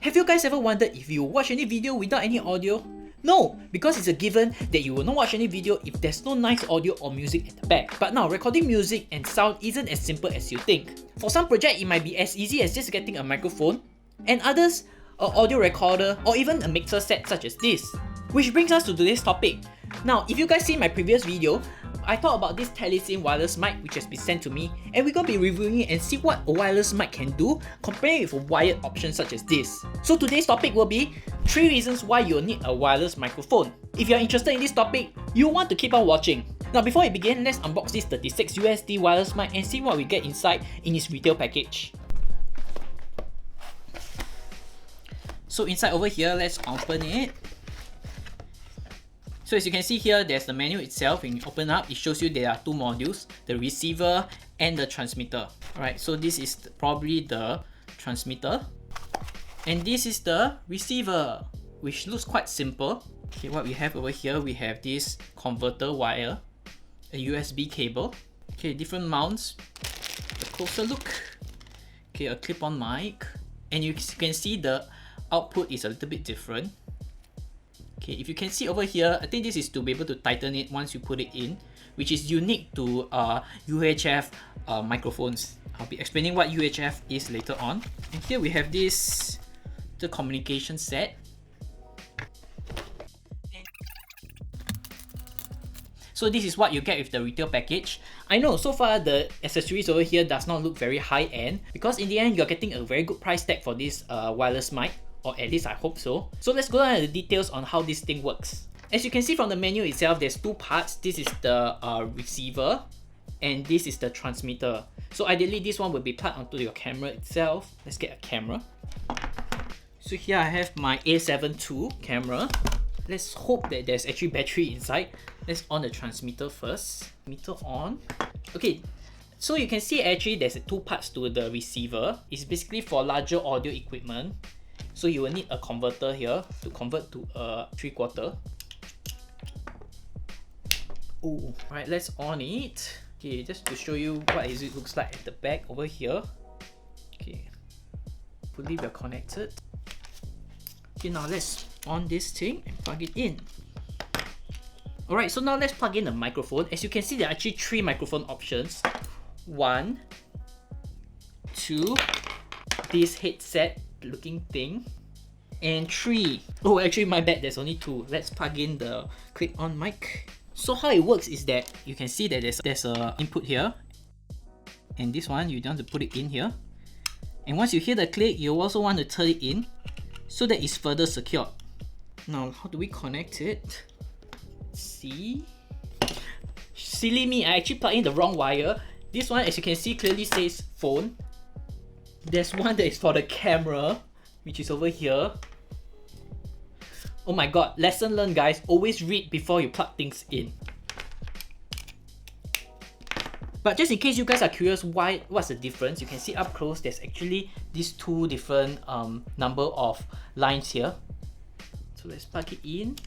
Have you guys ever wondered if you watch any video without any audio? No, because it's a given that you will not watch any video if there's no nice audio or music at the back. But now, recording music and sound isn't as simple as you think. For some projects, it might be as easy as just getting a microphone, and others, an audio recorder, or even a mixer set such as this. Which brings us to today's topic. Now, if you guys seen my previous video, I thought about this Telesin wireless mic which has been sent to me, and we're gonna be reviewing it and see what a wireless mic can do compared with a wired option such as this. So today's topic will be 3 reasons why you'll need a wireless microphone. If you're interested in this topic, you'll want to keep on watching. Now before we begin, let's unbox this 36 USD wireless mic and see what we get inside in its retail package. So inside over here, let's open it. So as you can see here, there's the menu itself. When you open up, it shows you there are 2 modules, the receiver and the transmitter. Alright, so this is probably the transmitter. And this is the receiver, which looks quite simple. Okay, what we have over here, we have this converter wire, a USB cable. Okay, different mounts. A closer look. Okay, a clip-on mic. And you can see the output is a little bit different. Okay, if you can see over here, I think this is to be able to tighten it once you put it in, which is unique to UHF microphones. I'll be explaining what UHF is later on. And here we have the communication set. So this is what you get with the retail package. I know so far the accessories over here does not look very high end, because in the end you're getting a very good price tag for this wireless mic. Or at least I hope so. So let's go down to the details on how this thing works. As you can see from the menu itself, there's 2 parts. This is the receiver and this is the transmitter. So ideally this one will be plugged onto your camera itself. Let's get a camera. So here I have my A7 II camera. Let's hope that there's actually battery inside. Let's on the transmitter first. Meter on. Okay. So you can see actually there's 2 parts to the receiver. It's basically for larger audio equipment. So you will need a converter here to convert to a 3/4. Oh, alright, let's on it. Okay, just to show you what it looks like at the back over here. Okay, hopefully we're connected. Okay, now let's on this thing and plug it in. Alright, so now let's plug in the microphone. As you can see, there are actually 3 microphone options. 1, 2, this headset looking thing, and 3. Oh, actually my bad, there's only 2. Let's plug in the clip-on mic. So how it works is that you can see that there's a input here, and this one you want to put it in here, and once you hear the click, you also want to turn it in so that it's further secured. Now how do we connect it? See, silly me, I actually plugged in the wrong wire. This one, as you can see, clearly says phone. There's one that is for the camera, which is over here. Oh my god, lesson learned guys, always read before you plug things in. But just in case you guys are curious what's the difference, you can see up close there's actually these 2 different number of lines here. So let's plug it in.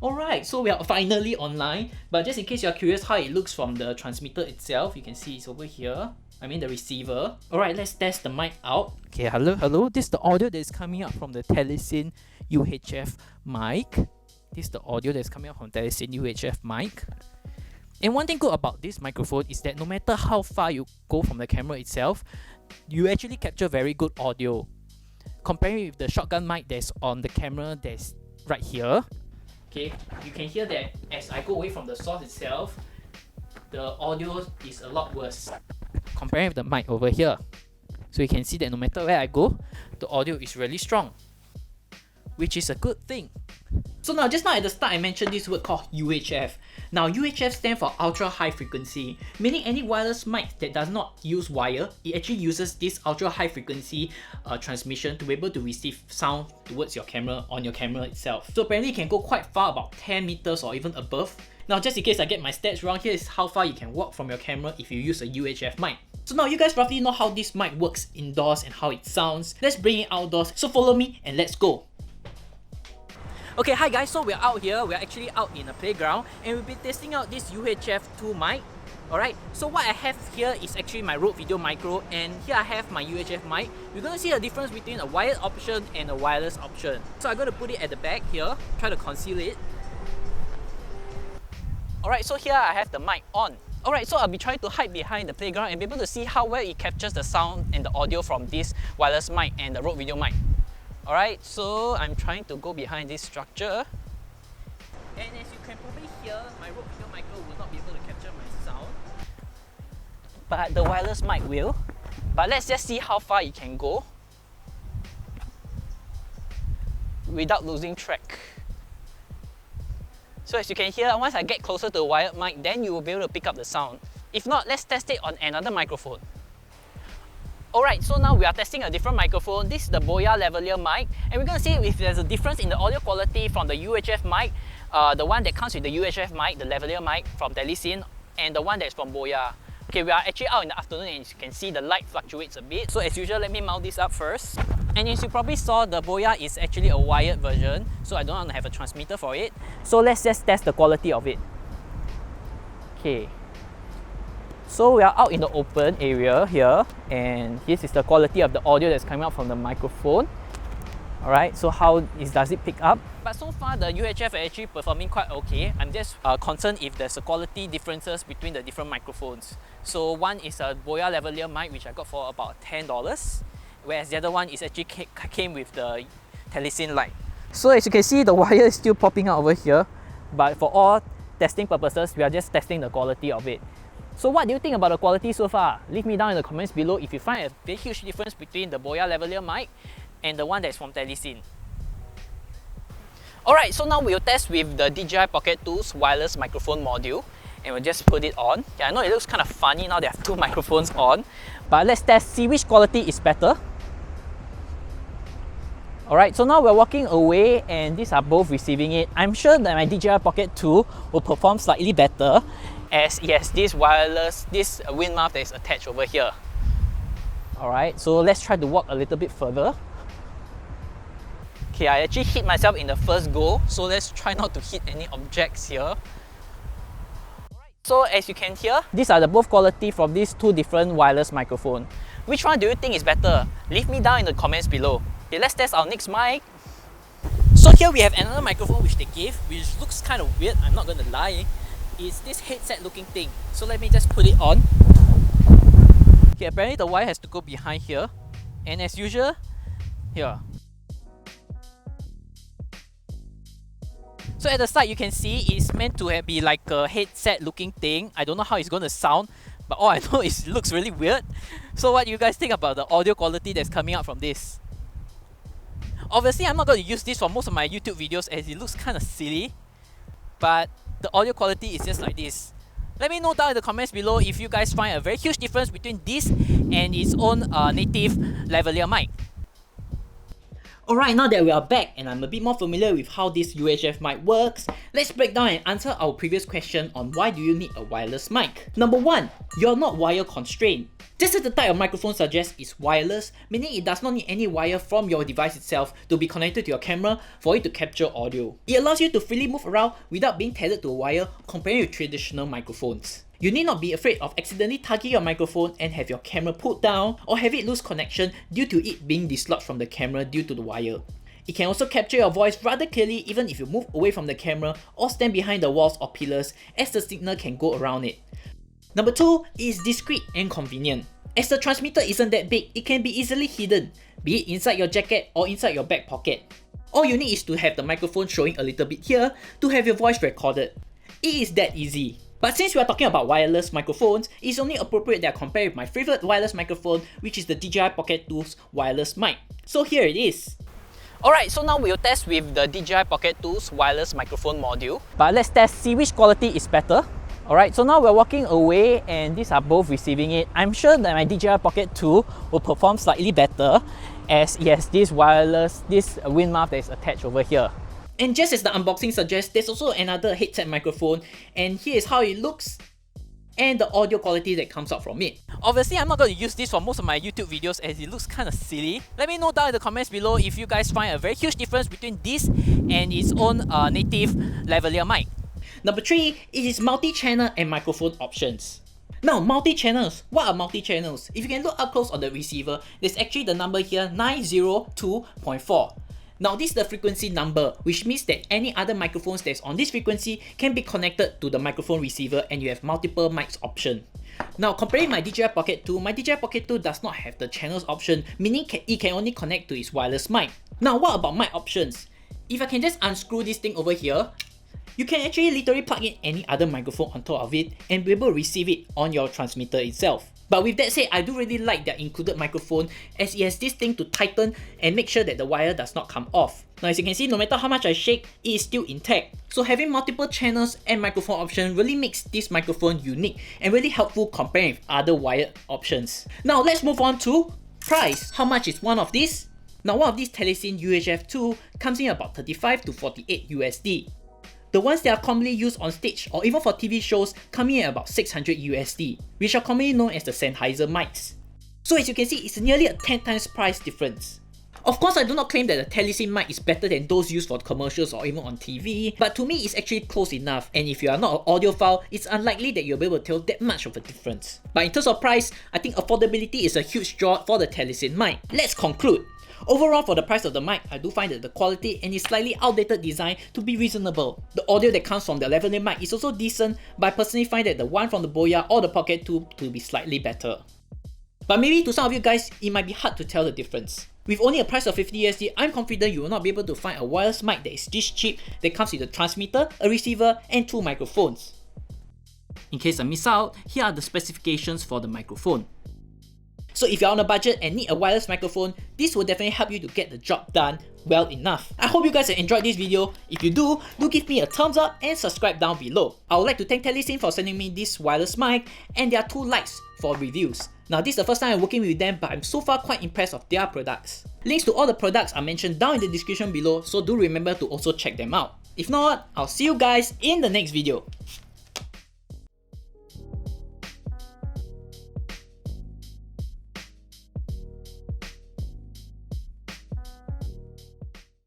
Alright, so we are finally online, but just in case you are curious how it looks from the transmitter itself, you can see it's over here. I mean the receiver. Alright, let's test the mic out. Okay, hello. This is the audio that is coming out from the Telesin UHF mic. This is the audio that is coming out from Telesin UHF mic. And one thing good about this microphone is that no matter how far you go from the camera itself, you actually capture very good audio. Comparing with the shotgun mic that's on the camera that's right here. Okay, you can hear that as I go away from the source itself, the audio is a lot worse comparing with the mic over here. So you can see that no matter where I go, the audio is really strong, which is a good thing. So now, just now at the start I mentioned this word called UHF. Now UHF stands for ultra high frequency, meaning any wireless mic that does not use wire, it actually uses this ultra high frequency transmission to be able to receive sound towards your camera, on your camera itself. So apparently it can go quite far, about 10 meters or even above. Now just in case I get my stats wrong, here is how far you can walk from your camera if you use a UHF mic. So now you guys roughly know how this mic works indoors and how it sounds. Let's bring it outdoors, so follow me and let's go. Okay, hi guys, so we're out here, we're actually out in a playground and we'll be testing out this UHF-02 mic. Alright, so what I have here is actually my Rode Video Micro, and here I have my UHF mic. You're going to see the difference between a wired option and a wireless option. So I'm going to put it at the back here, try to conceal it. Alright, so here I have the mic on. Alright, so I'll be trying to hide behind the playground and be able to see how well it captures the sound and the audio from this wireless mic and the Rode Video mic. Alright, so I'm trying to go behind this structure. And as you can probably hear, my Rode Video Micro will not be able to capture my sound, but the wireless mic will. But let's just see how far it can go without losing track. So as you can hear, once I get closer to the wired mic, then you will be able to pick up the sound. If not, let's test it on another microphone. Alright, so now we are testing a different microphone. This is the Boya lavalier mic, and we're going to see if there's a difference in the audio quality from the UHF mic, the one that comes with the UHF mic, the lavalier mic from Telesin, and the one that's from Boya. Okay, we are actually out in the afternoon, and as you can see, the light fluctuates a bit. So as usual, let me mount this up first. And as you probably saw, the Boya is actually a wired version, so I don't want to have a transmitter for it. So let's just test the quality of it. Okay. So we are out in the open area here, and this is the quality of the audio that's coming out from the microphone. Alright, so how does it pick up? But so far the UHF are actually performing quite okay. I'm just concerned if there's a quality differences between the different microphones. So one is a Boya lavalier mic, which I got for about $10, whereas the other one is actually came with the Telesin light. So as you can see, the wire is still popping out over here, but for all testing purposes, we are just testing the quality of it. So what do you think about the quality so far? Leave me down in the comments below if you find a very huge difference between the Boya lavalier mic and the one that's from Telesin. Alright, so now we'll test with the DJI Pocket 2's wireless microphone module, and we'll just put it on. Yeah, I know it looks kind of funny now they have two microphones on, but let's test, see which quality is better. Alright, so now we're walking away and these are both receiving it. I'm sure that my DJI Pocket 2 will perform slightly better as it has this wind mount that is attached over here. Alright, so let's try to walk a little bit further. Okay, I actually hit myself in the first go, so let's try not to hit any objects here. So as you can hear, these are the both quality from these two different wireless microphones. Which one do you think is better? Leave me down in the comments below. Okay, let's test our next mic. So here we have another microphone which they gave, which looks kind of weird, I'm not going to lie. It's this headset looking thing. So let me just put it on. Okay, apparently the wire has to go behind here. And as usual, here. So at the side you can see it's meant to be like a headset looking thing. I don't know how it's going to sound, but all I know is it looks really weird. So what do you guys think about the audio quality that's coming out from this? Obviously I'm not going to use this for most of my YouTube videos as it looks kind of silly, but the audio quality is just like this. Let me know down in the comments below if you guys find a very huge difference between this and its own native lavalier mic. Alright, now that we are back and I'm a bit more familiar with how this UHF mic works, let's break down and answer our previous question on why do you need a wireless mic. Number 1, you're not wire constrained. This is the type of microphone suggests is wireless, meaning it does not need any wire from your device itself to be connected to your camera for it to capture audio. It allows you to freely move around without being tethered to a wire compared with traditional microphones. You need not be afraid of accidentally tugging your microphone and have your camera pulled down or have it lose connection due to it being dislodged from the camera due to the wire. It can also capture your voice rather clearly even if you move away from the camera or stand behind the walls or pillars, as the signal can go around it. Number 2 is discreet and convenient. As the transmitter isn't that big, it can be easily hidden, be it inside your jacket or inside your back pocket. All you need is to have the microphone showing a little bit here to have your voice recorded. It is that easy. But since we are talking about wireless microphones, it's only appropriate that I compare with my favorite wireless microphone, which is the DJI Pocket 2's wireless mic. So here it is. Alright, so now we'll test with the DJI Pocket 2's wireless microphone module. But let's test, see which quality is better. Alright, so now we're walking away and these are both receiving it. I'm sure that my DJI Pocket 2 will perform slightly better as it has this wind mount that is attached over here. And just as the unboxing suggests, there's also another headset microphone, and here is how it looks and the audio quality that comes out from it. Obviously I'm not going to use this for most of my YouTube videos as it looks kind of silly. Let me know down in the comments below if you guys find a very huge difference between this and its own native lavalier mic. Number 3 is its multi-channel and microphone options. Now, multi-channels. What are multi-channels? If you can look up close on the receiver, there's actually the number here 902.4. Now, this is the frequency number, which means that any other microphones that's on this frequency can be connected to the microphone receiver and you have multiple mics option. Now, comparing my DJI Pocket 2, my DJI Pocket 2 does not have the channels option, meaning it can only connect to its wireless mic. Now, what about mic options? If I can just unscrew this thing over here, you can actually literally plug in any other microphone on top of it and be able to receive it on your transmitter itself. But with that said, I do really like their included microphone as it has this thing to tighten and make sure that the wire does not come off. Now, as you can see, no matter how much I shake, it is still intact. So having multiple channels and microphone option really makes this microphone unique and really helpful comparing with other wired options. Now let's move on to price. How much is one of these? Now, one of these Telesin UHF-02 comes in about 35 to 48 USD. The ones that are commonly used on stage or even for TV shows come in at about 600 USD, which are commonly known as the Sennheiser mics. So as you can see, it's nearly a 10 times price difference. Of course, I do not claim that the Telesin mic is better than those used for commercials or even on TV, but to me it's actually close enough, and if you are not an audiophile, it's unlikely that you'll be able to tell that much of a difference. But in terms of price, I think affordability is a huge draw for the Telesin mic. Let's conclude. Overall, for the price of the mic, I do find that the quality and its slightly outdated design to be reasonable. The audio that comes from the lavalier mic is also decent, but I personally find that the one from the Boya or the Pocket 2 to be slightly better. But maybe to some of you guys, it might be hard to tell the difference. With only a price of 50 USD, I'm confident you will not be able to find a wireless mic that is this cheap that comes with a transmitter, a receiver, and 2 microphones. In case I miss out, here are the specifications for the microphone. So if you're on a budget and need a wireless microphone, this will definitely help you to get the job done well enough. I hope you guys have enjoyed this video. If you do give me a thumbs up and subscribe down below. I would like to thank Telesin for sending me this wireless mic and their 2 lights for reviews. Now, this is the first time I'm working with them, but I'm so far quite impressed of their products. Links to all the products are mentioned down in the description below, so do remember to also check them out. If not, I'll see you guys in the next video.